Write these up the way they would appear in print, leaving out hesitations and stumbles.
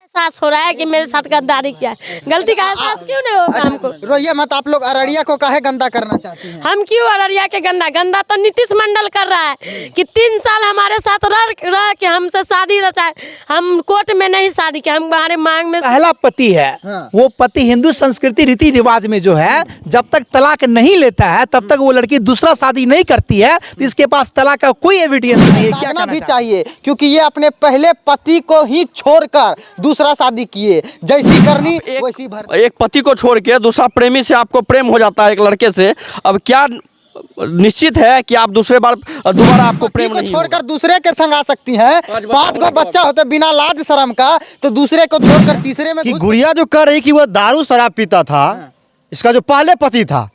एहसास हो रहा है कि मेरे साथ गद्दारी किया है। गलती का एहसास क्यों नहीं होगा हमको? रोइए मत। आप लोग अररिया को काहे गंदा करना चाहती हैं? हम क्यों अररिया के गंदा तो नीतीश मंडल कर रहा है कि 3 साल हमारे साथ रह के हमसे शादी रचाए। हम कोर्ट में नहीं शादी किया, हम हमारे मांग में पहला पति है। हाँ। वो पति हिंदू संस्कृति रीति रिवाज में जो है जब तक तलाक नहीं लेता है तब तक वो लड़की दूसरा शादी नहीं करती है। तो इसके पास तलाक का कोई एविडेंस नहीं है। क्या कहना भी कहना चाहिए क्योंकि ये अपने पहले पति को ही छोड़कर दूसरा शादी किए। जैसी करनी वैसी भर। एक पति को छोड़ के दूसरा प्रेमी से आपको प्रेम हो जाता है एक लड़के से, अब क्या निश्चित है कि आप दोबारा आपको प्रेम को नहीं छोड़कर दूसरे के संग आ सकती हैं। 5 गो बच्चा होते बिना लाज शर्म का, तो दूसरे को छोड़कर तीसरे में कि घुस- गुड़िया जो कर रही कि वो दारू शराब पीता था, इसका जो पहले पति था,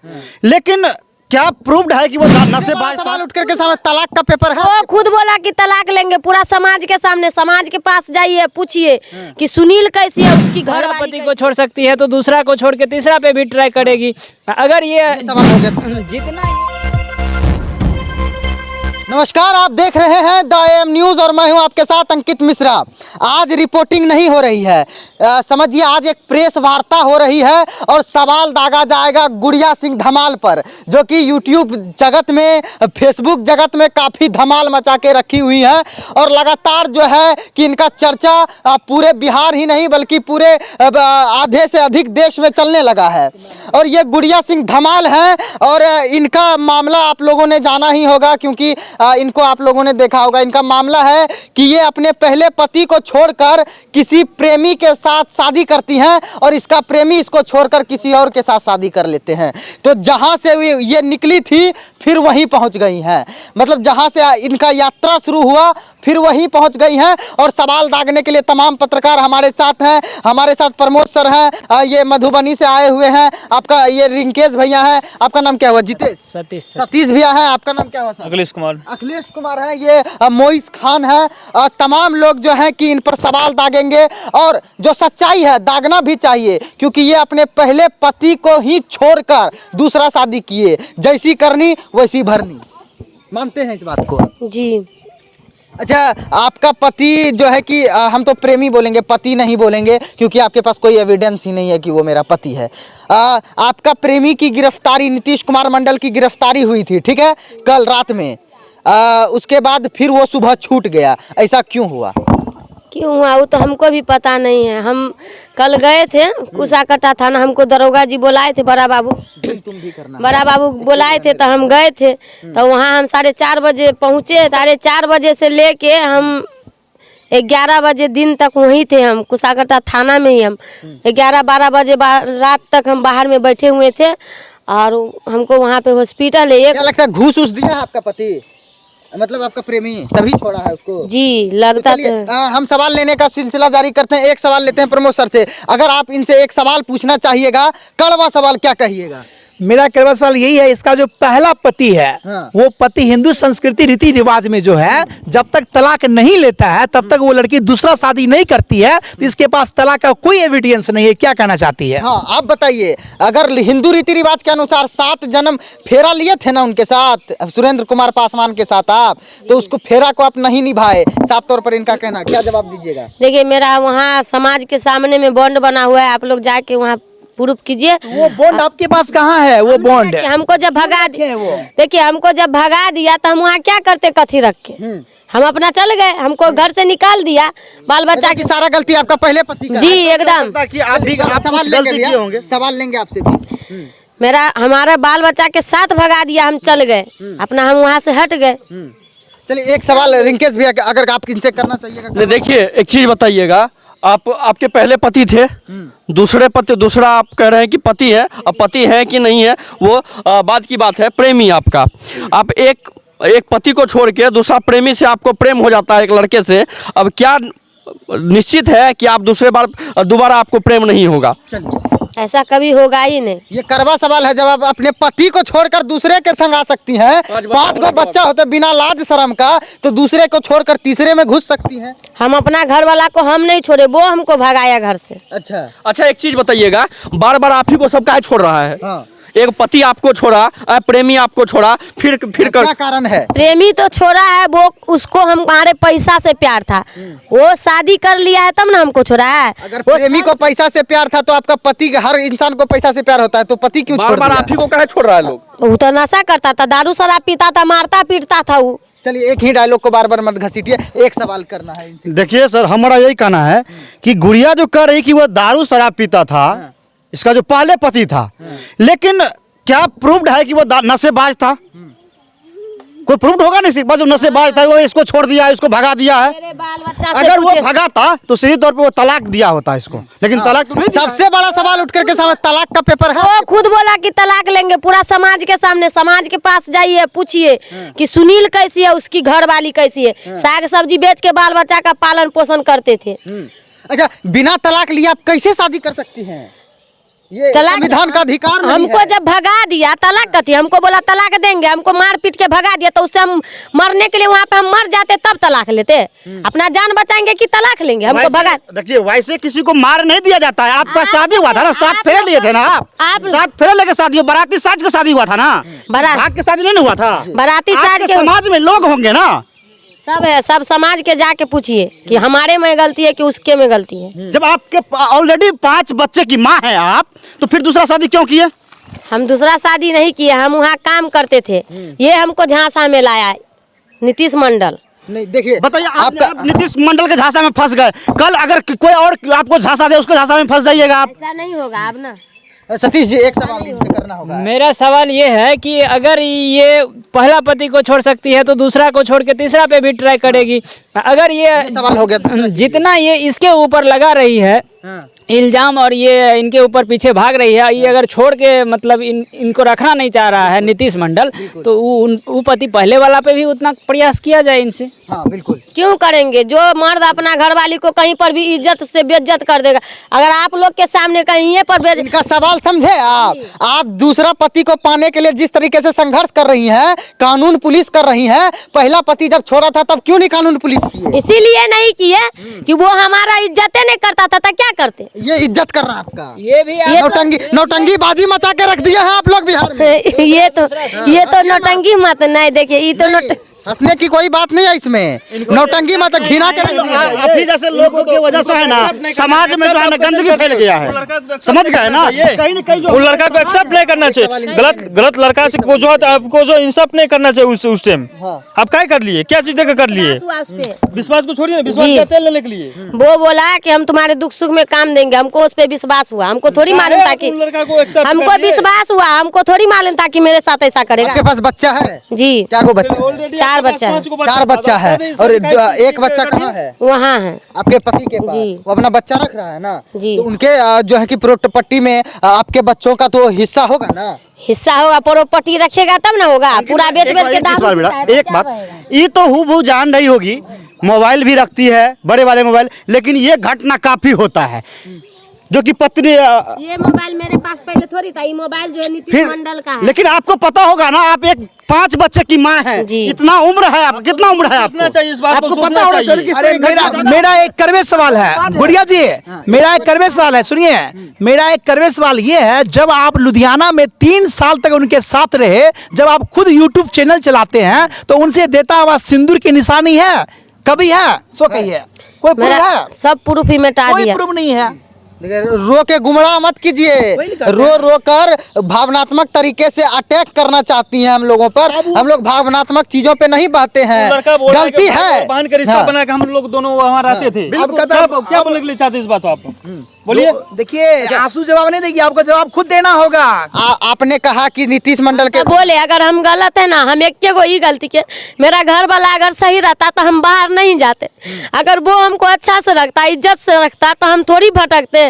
लेकिन क्या प्रूव्ड है कि वो नशेबाज था? सवाल उठ करके सामने तलाक का पेपर है। वो खुद बोला कि तलाक लेंगे। पूरा समाज के सामने, समाज के पास जाइए, पूछिए कि सुनील कैसी है, उसकी घर पहला पति को छोड़ सकती है तो दूसरा को छोड़ के तीसरा पे भी ट्राई करेगी। अगर ये सवाल हो गया। जितना नमस्कार, आप देख रहे हैं द AM न्यूज़ और मैं हूं आपके साथ अंकित मिश्रा। आज रिपोर्टिंग नहीं हो रही है, समझिए आज एक प्रेस वार्ता हो रही है और सवाल दागा जाएगा गुड़िया सिंह धमाल पर, जो कि यूट्यूब जगत में, फेसबुक जगत में काफ़ी धमाल मचा के रखी हुई है और लगातार जो है कि इनका चर्चा पूरे बिहार ही नहीं बल्कि पूरे आधे से अधिक देश में चलने लगा है। और ये गुड़िया सिंह धमाल हैं और इनका मामला आप लोगों ने जाना ही होगा क्योंकि इनको आप लोगों ने देखा होगा। इनका मामला है कि ये अपने पहले पति को छोड़कर किसी प्रेमी के साथ शादी करती हैं और इसका प्रेमी इसको छोड़कर किसी और के साथ शादी कर लेते हैं। तो जहां से ये निकली थी फिर वहीं पहुंच गई हैं, मतलब जहां से इनका यात्रा शुरू हुआ फिर वहीं पहुंच गई हैं। और सवाल दागने के लिए तमाम पत्रकार हमारे साथ हैं। हमारे साथ प्रमोद सर हैं, ये मधुबनी से आए हुए हैं। आपका ये रिंकेश भैया हैं। आपका नाम क्या हुआ? जितेश? सतीश भैया हैं। आपका नाम क्या हुआ सर? अखिलेश कुमार है। ये मोइस खान है। तमाम लोग जो हैं कि इन पर सवाल दागेंगे और जो सच्चाई है दागना भी चाहिए क्योंकि ये अपने पहले पति को ही छोड़कर दूसरा शादी किए। जैसी करनी वैसी भरनी। मानते हैं इस बात को? जी। अच्छा, आपका पति जो है कि हम तो प्रेमी बोलेंगे, पति नहीं बोलेंगे क्योंकि आपके पास कोई एविडेंस ही नहीं है कि वो मेरा पति है। आपका प्रेमी की गिरफ्तारी, नीतीश कुमार मंडल की गिरफ्तारी हुई थी, ठीक है, कल रात में। उसके बाद फिर वो सुबह छूट गया, ऐसा क्यों हुआ? क्यों हुआ वो तो हमको भी पता नहीं है। हम कल गए थे कुसाकटा थाना, हमको दरोगा जी बुलाए थे, बड़ा बाबू बुलाए थे तो हम गए थे। तो वहाँ हम 4:30 बजे पहुँचे। 4:30 बजे से लेके हम 11 बजे दिन तक वहीं थे। हम कुसाकटा थाना में ही हम 11-12 बजे रात तक हम बाहर में बैठे हुए थे और हमको वहाँ पे हॉस्पिटल है। क्या लगता है घूस दिया है आपका पति, मतलब आपका प्रेमी, तभी छोड़ा है उसको? जी लगता है। हम सवाल लेने का सिलसिला जारी करते हैं। एक सवाल लेते हैं प्रमोद सर से। अगर आप इनसे एक सवाल पूछना चाहिएगा, कड़वा सवाल, क्या कहिएगा? मेरा कड़वा सवाल यही है, इसका जो पहला पति है हाँ। वो पति हिंदू संस्कृति रीति रिवाज में जो है जब तक तलाक नहीं लेता है तब तक वो लड़की दूसरा शादी नहीं करती है। तो इसके पास तलाक का कोई एविडेंस नहीं है। क्या कहना चाहती है? हाँ, आप बताइए। अगर हिंदू रीति रिवाज के अनुसार 7 जन्म फेरा लिए थे ना उनके साथ, सुरेंद्र कुमार पासवान के साथ आप, तो उसको फेरा को आप नहीं निभाए, साफ तौर पर इनका कहना, क्या जवाब दीजिएगा? देखिए, मेरा वहाँ समाज के सामने में बॉन्ड बना हुआ है, आप लोग जाके वहाँ प्रूफ कीजिए। वो बॉन्ड आपके पास कहाँ है? वो बॉन्ड हमको जब भगा दिया, देखिए हमको जब भगा दिया तो हम वहाँ क्या करते, कथी रख के हम अपना चल गए। हमको घर से निकाल दिया, बाल बच्चा की सारा गलती आपका पहले पति का? जी एकदम। सवाल लेंगे आपसे भी। हमारा बाल बच्चा के साथ भगा दिया, हम चल गए अपना, हम वहाँ से हट गए। चलिए एक सवाल रिंकेश भैया अगर आप इनसे करना चाहिएगा। देखिए, एक चीज बताइएगा, आपके पहले पति थे, दूसरा आप कह रहे हैं कि पति है। अब पति है कि नहीं है वो बात की बात है। प्रेमी आपका, आप एक पति को छोड़ के दूसरा प्रेमी से आपको प्रेम हो जाता है एक लड़के से, अब क्या निश्चित है कि आप दोबारा आपको प्रेम नहीं होगा? ऐसा कभी होगा ही नहीं। ये करवा सवाल है। जब आप अपने पति को छोड़कर दूसरे के संग आ सकती हैं, 5 गो बच्चा होते बिना लाज शर्म का, तो दूसरे को छोड़कर तीसरे में घुस सकती हैं। हम अपना घर वाला को हम नहीं छोड़े, वो हमको भगाया घर से। अच्छा, एक चीज बताइएगा, बार बार आप ही को सब काहे छोड़ रहा है? हाँ। एक पति आपको छोड़ा, प्रेमी आपको छोड़ा, फिर क्या कारण है? प्रेमी तो छोड़ा है, वो उसको हमारे पैसा से प्यार था, वो शादी कर लिया है तब ना हमको छोड़ा है। अगर वो प्रेमी को पैसा से प्यार था तो आपका पति, हर इंसान को पैसा से प्यार होता है, तो पति क्यों छोड़ बार बार दिया? आप ही को कहे छोड़ रहा है लोग? वो तो नशा करता था, दारू शराब पीता था, मारता पीटता था वो। चलिए एक ही डायलॉग को बार बार मत घसीटिए, एक सवाल करना है इनसे। देखिए सर, हमारा यही कहना है कि गुड़िया जो कह रही कि वो दारू शराब पीता था, इसका जो पहले पति था, लेकिन क्या प्रूव्ड है कि वो नशेबाज था? कोई प्रूव्ड होगा नहीं, सिर्फ जो नशेबाज था वो इसको छोड़ दिया, इसको भगा दिया है। मेरे बाल बच्चा से अगर वो पूछे। भगा था तो सही तौर पे वो तलाक दिया होता इसको, लेकिन तलाक तो नहीं दिया। सबसे बड़ा सवाल उठ करके सामने तलाक का पेपर है। वो खुद बोला कि तलाक लेंगे, पूरा समाज के सामने, समाज के पास जाइए, पूछिए कि सुनील कैसी है, उसकी घर वाली कैसी है, साग सब्जी बेच के बाल बच्चा का पालन पोषण करते थे। अच्छा, बिना तलाक लिए आप कैसे शादी कर सकती हैं? ये तलाक संविधान का अधिकार नहीं हमको है। जब भगा दिया, तलाक कथी, हमको बोला तलाक देंगे, हमको मार पीट के भगा दिया, तो उससे हम मरने के लिए वहाँ पे हम मर जाते तब तलाक लेते। अपना जान बचाएंगे कि तलाक लेंगे? हमको वैसे- भगा। देखिए, वैसे किसी को मार नहीं दिया जाता है। आपका शादी हुआ था ना, 7 फेरे लिए थे ना आप 7 फेरे लेके शादी, बाराती साज का शादी हुआ था ना, भाग के शादी नहीं हुआ था। बाराती साज आपके के समाज में लोग होंगे ना, सब है, सब समाज के जाके पूछिए कि हमारे में गलती है कि उसके में गलती है। जब आपके ऑलरेडी 5 बच्चे की माँ है आप, तो फिर दूसरा शादी क्यों किए? हम दूसरा शादी नहीं किए, हम वहाँ काम करते थे, ये हमको झांसा में लाया है नीतीश मंडल। नहीं देखिए, बताइए, आपका आप नीतीश मंडल के झांसा में फंस गए, कल अगर कोई और आपको झांसा दे, उसके झांसा में फंस जाइएगा आप। ऐसा नहीं होगा अब ना। सतीश जी, एक सवाल इनसे करना होगा। मेरा सवाल ये है कि अगर ये पहला पति को छोड़ सकती है तो दूसरा को छोड़ के तीसरा पे भी ट्राई करेगी। अगर ये सवाल हो गया। जितना ये इसके ऊपर लगा रही है इल्जाम, और ये इनके ऊपर पीछे भाग रही है, ये अगर छोड़ के मतलब इनको रखना नहीं चाह रहा है नीतीश मंडल, तो वो पति पहले वाला पे भी उतना प्रयास किया जाए इनसे। हाँ बिल्कुल। क्यों करेंगे? जो मर्द अपना घरवाली को कहीं पर भी इज्जत से बेइज्जत कर देगा, अगर आप लोग के सामने कहीं ये पर इनका सवाल समझे आप दूसरा पति को पाने के लिए जिस तरीके से संघर्ष कर रही हैं, कानून पुलिस कर रही है, पहला पति जब छोड़ा था तब क्यों नहीं कानून पुलिस की? इसीलिए नहीं किए कि वो हमारा इज्जत नहीं करता था, तो क्या करते? ये इज्जत कर रहा है आपका। ये भी नौटंकी बाजी मचा के रख दिए हैं आप लोग बिहार में। ये तो नौटंकी मत नहीं, देखिए ये तो हंसने की कोई बात नहीं है इसमें, नौटंकी मत घिना के अभी जैसे लोगों की वजह से है ना, समाज में जो है ना गंदगी फैल गया है, समझ गए ना? कहीं न कहीं जो उन लड़का को एक्सेप्ट नहीं करना चाहिए, गलत लड़का से को जो आपको जो इंसाफ नहीं करना चाहिए उस टाइम। आप क्या कर लिए, क्या चीज देकर कर लिए? विश्वास को छोड़िए, विश्वास जी। का तेल लेने के लिए वो बोला कि हम तुम्हारे दुख सुख में काम देंगे, हमको उस पे विश्वास हुआ, हमको थोड़ी मालूम था कि उन लड़का को एक्सेप्ट हमको विश्वास हुआ, हमको थोड़ी मालूम था कि मेरे साथ ऐसा करेगा। आपके पास बच्चा है? जी क्या को बच्चा? 4 बच्चा है। 4 बच्चा है, और एक बच्चा कहाँ है? वहाँ है आपके पति के पास। जी। वो अपना बच्चा रख रहा है ना? जी। तो उनके जो है कि प्रॉपर्टी में आपके बच्चों का तो हिस्सा होगा ना? हिस्सा होगा, प्रॉपर्टी रखेगा तब ना होगा, पूरा बेच बेच के दाम बार बेटा, देता है, तो एक क्या बात, रहेगा? ये तो हूबहू जान रही होगी, मोबाइल भी रखती है, बड़े वाले मोबाइल, लेकिन ये घटना काफी होता है जो कि पत्नी ये मोबाइल मेरे पास पहले थोड़ी था, ये मोबाइल जो है नीतीश फिर, मंडल का है। लेकिन आपको पता होगा ना, आप एक 5 बच्चे की माँ है, जी। इतना उम्र है आप, कितना उम्र है सोचना आपको? चाहिए, इस बात को आपको सोचना पता होना चाहिए। चाहिए कि अरे मेरा एक करवे सवाल है गुड़िया जी, मेरा एक करवे सवाल है, सुनिए, मेरा एक करवे सवाल ये है, जब आप लुधियाना में 3 साल तक उनके साथ रहे, जब आप खुद यूट्यूब चैनल चलाते हैं, तो उनसे देता हुआ सिंदूर की निशानी है, कभी है? सो कहिए, कोई प्रूफ मेरा है? सब प्रूफ ही मिटा कोई दिया। प्रूफ नहीं है। रो के गुमराह मत कीजिए, रो कर भावनात्मक तरीके से अटैक करना चाहती हैं हम लोगों पर। हम लोग भावनात्मक चीजों पे नहीं बहते हैं, लड़का बोल रहा है गलती कि है। बहन का रिश्ता हाँ। बना के हम लोग दोनों वहाँ रहते थे। क्या बोलने के लिए चाहते इस बात को आप बोलिए? देखिए, आंसू जवाब नहीं देगी, आपको जवाब खुद देना होगा। आपने कहा कि नीतीश मंडल के बोले अगर हम गलत है ना, हम एक को ही गलती के, मेरा घर वाला अगर सही रहता तो हम बाहर नहीं जाते, अगर वो हमको अच्छा से रखता, इज्जत से रखता, तो हम थोड़ी भटकते।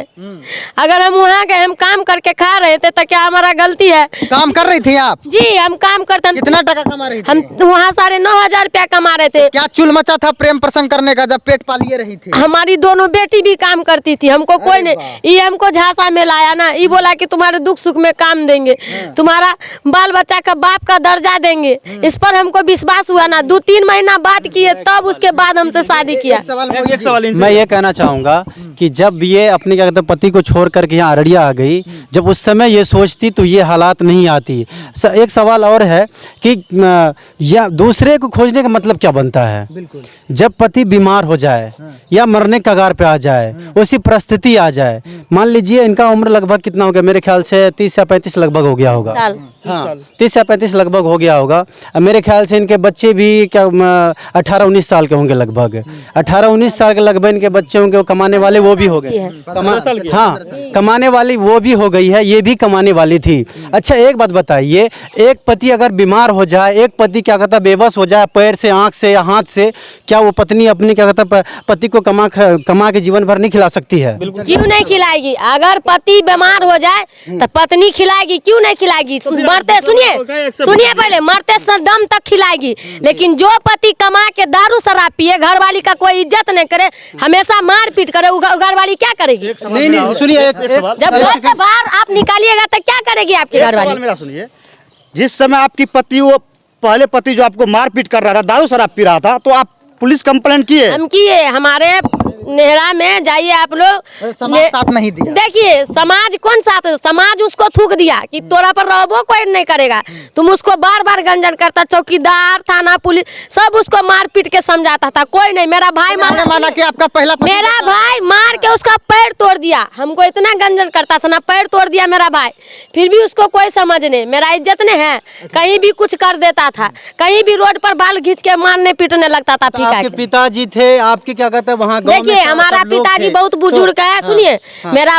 अगर हम वहाँ गए, हम काम करके खा रहे थे, तो क्या हमारा गलती है? काम कर रही थी आप? जी हम काम करते, कितना टका कमा रही थी? हम वहाँ 9,500 रुपया कमा रहे थे। क्या चुल मचा था प्रेम प्रसंग करने का जब पेट पालिए रही थी? हमारी दोनों बेटी भी काम करती थी, हमको कोई नहीं, ये हमको झांसा में लाया ना, ये बोला कि तुम्हारे दुख सुख में काम देंगे, तुम्हारा बाल बच्चा का बाप का दर्जा देंगे। इस पर हमको विश्वास हुआ ना, 2-3 महीना बात किए, तब उसके बाद हमसे शादी किया। एक सवाल एक सवाल इनसे मैं ये कहना चाहूँगा कि जब ये अपनी कहते हैं पति को छोड़ करके यहाँ अररिया आ गई, जब उस समय ये सोचती तो ये हालात नहीं आती। एक सवाल और है कि या दूसरे को खोजने का मतलब क्या बनता है? बिल्कुल। जब पति बीमार हो जाए या मरने कगार पे आ जाए, उसी परिस्थिति आ जाए, मान लीजिए इनका उम्र लगभग कितना हो गया, मेरे ख्याल से 30 या 35 लगभग हो गया होगा। साल। हाँ 30 या 35 लगभग हो गया होगा। मेरे ख्याल से इनके बच्चे भी क्या 18-19 साल के होंगे लगभग। 18-19 साल के लगभग इनके बच्चे होंगे, वो कमाने वाले वो भी हो गए। हाँ कमाने वाली वो भी हो गई है, ये भी कमाने वाली थी। अच्छा एक बात बताइए, एक पति अगर बीमार हो जाए, एक पति क्या कहता है बेबस हो जाए पैर से, आँख से या हाथ से, क्या वो पत्नी अपनी क्या कहता है पति को कमा के जीवन भर नहीं खिला सकती है? क्यों नहीं खिलाएगी? अगर पति बीमार हो जाए तो पत्नी खिलाएगी, क्यों नहीं खिलाएगी? मरते सुनिए पहले, मरते दम तक खिलाएगी। लेकिन जो पति कमा के दारू शराब पिए, घर वाली का कोई इज्जत नहीं करे, हमेशा मार पीट करे, घर वाली क्या करेगी? नहीं सुनिए, जब घर से बाहर आप निकालिएगा तो क्या करेगी आपकी घर वाली? मेरा सुनिए, जिस समय आपकी पति, वो पहले पति जो आपको मारपीट कर रहा था, दारू शराब पी रहा था, तो आप पुलिस कंप्लेंट किए? हम किए। हमारे नेहरा में जाइए आप लोग, समाज साथ नहीं दिया। देखिए समाज कौन साथ, समाज उसको थूक दिया कि तोरा पर रहबो कोई नहीं करेगा। तुम उसको बार बार गंजन करता, चौकीदार, थाना, पुलिस सब उसको मार पीट के समझाता था, कोई नहीं। मेरा भाई माना कि आपका पहला पति मेरा भाई मार के उसका पैर तोड़ दिया। हमको इतना गंजन करता था ना, पैर तोड़ दिया मेरा भाई, फिर भी उसको कोई समझ नहीं। मेरा इज्जत नहीं है, कहीं भी कुछ कर देता था, कहीं भी रोड पर बाल खींच के मारने पीटने लगता था। आपके पिताजी थे, आपके क्या कहते हैं वहाँ गाँव में हमारा पिताजी बहुत बुजुर्ग है। सुनिए, मेरा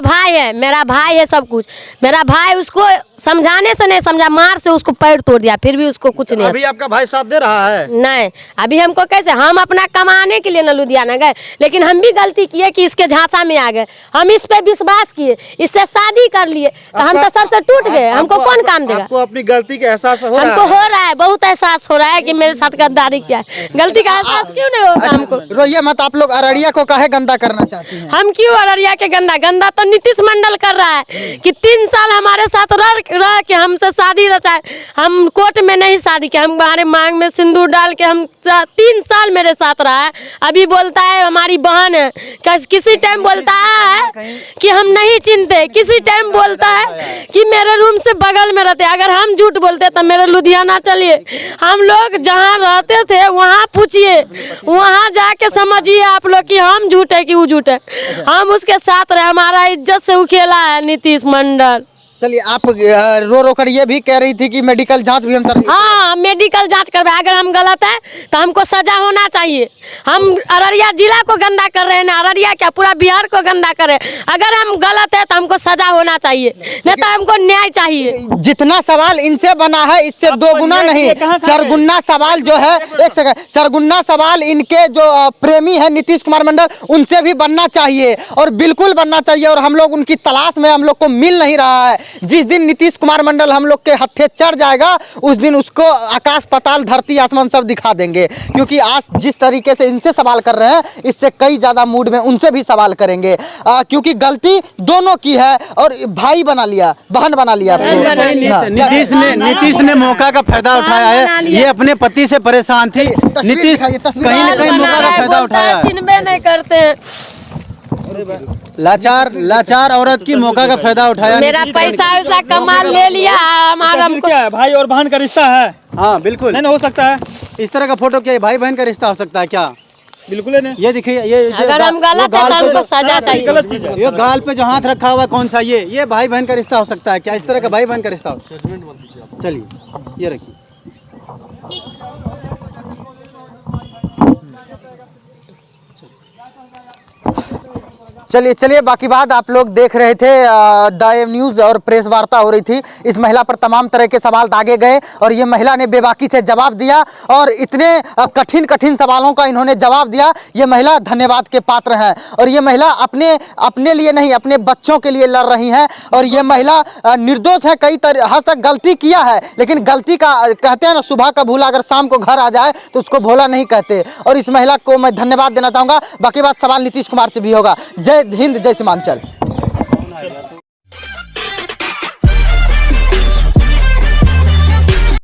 भाई है सब कुछ। मेरा भाई उसको समझाने से नहीं समझा, मार से उसको पैर तोड़ दिया, फिर भी उसको कुछ नहीं। अभी आपका भाई साथ दे रहा है? नहीं, अभी हमको कैसे, हम अपना कमाने के लिए न लुधियाना गए, लेकिन हम भी गलती किए कि इसके झांसा में आ गए। हम इस पे विश्वास किए, इससे शादी कर लिए, तो हम तो सबसे टूट गए। हमको कौन काम देगा? आपको अपनी गलती का एहसास हो रहा है? हमको हो रहा है, बहुत एहसास हो रहा है कि मेरे साथ गद्दारी किया है। गलती का एहसास क्यों नहीं होगा हमको? रोइए मत, आप लोग अररिया को काहे गंदा करना चाहती हैं? हम क्यों अररिया के गंदा तो नीतीश मंडल कर रहा है कि 3 साल हमारे साथ रह के हमसे शादी रचाए। हम कोर्ट में नहीं शादी किया, हम हमारे मांग में सिंदूर डाल के हम 3 साल मेरे साथ रहा है। अभी बोलता है हमारी बहन है, किसी टाइम बोलता है कि हम नहीं चिनते, किसी टाइम बोलता है कि मेरे रूम से बगल में रहते। अगर हम झूठ बोलते तो मेरे लुधियाना चलिए, हम लोग जहाँ रहते थे वहाँ पूछिए, वहाँ जाके समझिए आप लोग कि हम झूठ है कि वो झूठ है। हम उसके साथ रहे, हमारा इज्जत से उखेला है नीतीश मंडल। चलिए, आप रो कर ये भी कह रही थी कि मेडिकल जांच भी हम हाँ, मेडिकल जांच करवाए। अगर हम गलत है तो हमको सजा होना चाहिए। हम अररिया जिला को गंदा कर रहे हैं ना, अररिया क्या पूरा बिहार को गंदा कर रहे हैं। अगर हम गलत है तो हमको सजा होना चाहिए, नहीं तो हमको न्याय चाहिए। जितना सवाल इनसे बना है इससे 2 गुना नहीं, 4 गुना सवाल जो है, एक सेकंड, 4 गुना सवाल इनके जो प्रेमी है नीतीश कुमार मंडल, उनसे भी बनना चाहिए, और बिल्कुल बनना चाहिए। और हम लोग उनकी तलाश में, हम लोग को मिल नहीं रहा है। जिस दिन नीतीश कुमार मंडल हम लोग के हत्थे चढ़ जाएगा, उस दिन उसको आकाश पाताल धरती आसमान सब दिखा देंगे। क्योंकि आज जिस तरीके से इनसे सवाल कर रहे हैं, इससे कई ज्यादा मूड में उनसे भी सवाल करेंगे, क्योंकि गलती दोनों की है। और भाई बना लिया, बहन बना लिया। नीतीश ने मौका का फायदा उठाया है। ये अपने पति से परेशान थी, नीतीश कहीं न कहीं मौका का फायदा उठाया है। चिन्हबे नहीं करते हैं, लाचार औरत की मौका का फायदा उठाया। मेरा पैसा वैसा कमा ले लिया हमारा। क्या है, भाई और बहन का रिश्ता है? हाँ बिल्कुल नहीं हो सकता है इस तरह का फोटो। क्या भाई बहन का रिश्ता हो सकता है क्या? बिल्कुल नहीं। ये देखिए, ये अगर हम गलत है तो हमको सजा चाहिए। गलत चीज है। ये गाल पे जो हाथ रखा हुआ है कौन सा, ये भाई बहन का रिश्ता हो सकता है क्या? इस तरह का भाई बहन का रिश्ता हो? चलिए ये रखिए। चलिए बाकी बात आप लोग देख रहे थे। द न्यूज़ और प्रेस वार्ता हो रही थी। इस महिला पर तमाम तरह के सवाल दागे गए और ये महिला ने बेबाकी से जवाब दिया, और इतने कठिन सवालों का इन्होंने जवाब दिया। ये महिला धन्यवाद के पात्र हैं, और ये महिला अपने लिए नहीं, अपने बच्चों के लिए लड़ रही हैं। और ये महिला निर्दोष है, कई हद तक गलती किया है, लेकिन गलती का कहते हैं ना, सुबह का भूला अगर शाम को घर आ जाए तो उसको भोला नहीं कहते। और इस महिला को मैं धन्यवाद देना चाहूँगा। बाकी बात सवाल नीतीश कुमार से भी होगा। जय हिंद, जय सीमांचल।